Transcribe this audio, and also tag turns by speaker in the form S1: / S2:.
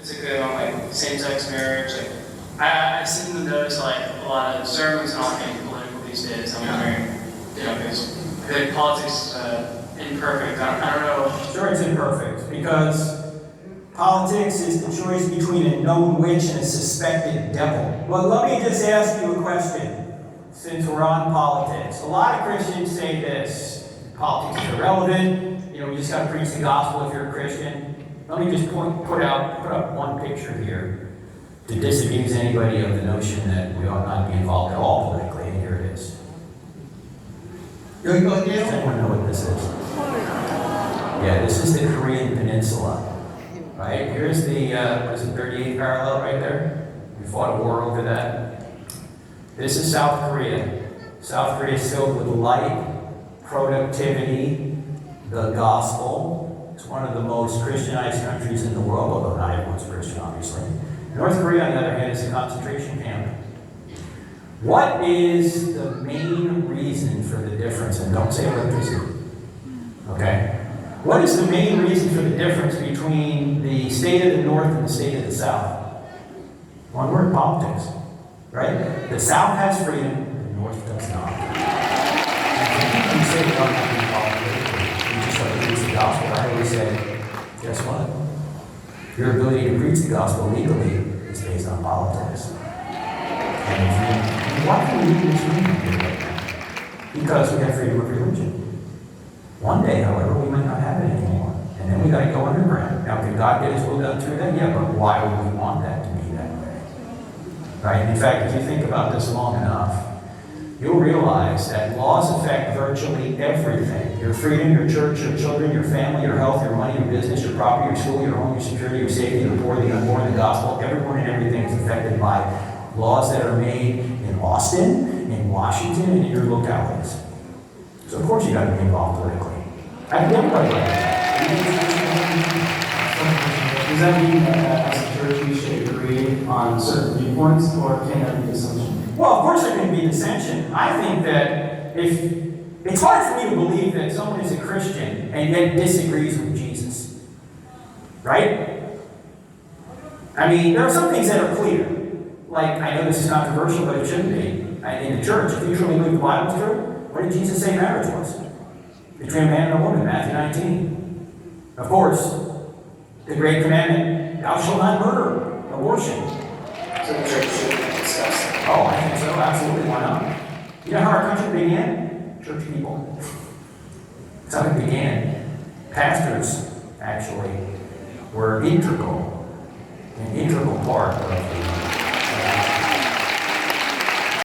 S1: particularly on like same-sex marriage. Like, I seem to notice like a lot of sermons not getting political these days. I'm wondering, because I feel like politics is imperfect. I don't know.
S2: Sure, it's imperfect because politics is the choice between a known witch and a suspected devil. Well, let me just ask you a question, since we're on politics. A lot of Christians say this: politics is irrelevant. You just got to preach the gospel if you're a Christian. Let me just put up one picture here to disabuse anybody of the notion that we ought not be involved at all politically. And here it is. Does anyone know what this is? Yeah, this is the Korean Peninsula. Right? Here's the 38th parallel right there. We fought a war over that. This is South Korea. South Korea is filled with light, productivity, the gospel. It's one of the most Christianized countries in the world, although not everyone's Christian, obviously. North Korea, on the other hand, is a concentration camp. What is the main reason for the difference? And don't say electricity. Okay? What is the main reason for the difference between the state of the North and the state of the South? One word: politics. Right? The South has freedom, the North does not. And you say we don't have to be politics. You just have to preach the gospel. I always say, guess what? Your ability to preach the gospel legally is based on politics. And why can we do this reading here right now? Because we have freedom of religion. One day, however, we might not have it anymore. And then we got to go underground. Now, can God get his will done through that? Yeah, but why would we want that to be that way? Right? In fact, if you think about this long enough, you'll realize that laws affect virtually everything. Your freedom, your church, your children, your family, your health, your money, your business, your property, your school, your home, your security, your safety, the poor, the unborn, the gospel. Everyone and everything is affected by laws that are made in Austin, in Washington, and in your localities. So of course you got to be involved politically. I think everybody like that.
S3: Does that mean that as a church we should agree on certain viewpoints, or can there be dissension?
S2: Well, of course there can be dissension. I think that it's hard for me to believe that someone is a Christian and yet disagrees with Jesus. Right? I mean, there are some things that are clear. Like, I know this is controversial, but it shouldn't be. In the church, if you truly believe the Bible's true, what did Jesus say marriage was? Between a man and a woman, Matthew 19. Of course, the great commandment, thou shalt not murder, abortion.
S1: So the church should discuss it.
S2: Oh, I think so, absolutely, why not? You know how our country began? Church people. That's how it began. Pastors, actually, were an integral part of the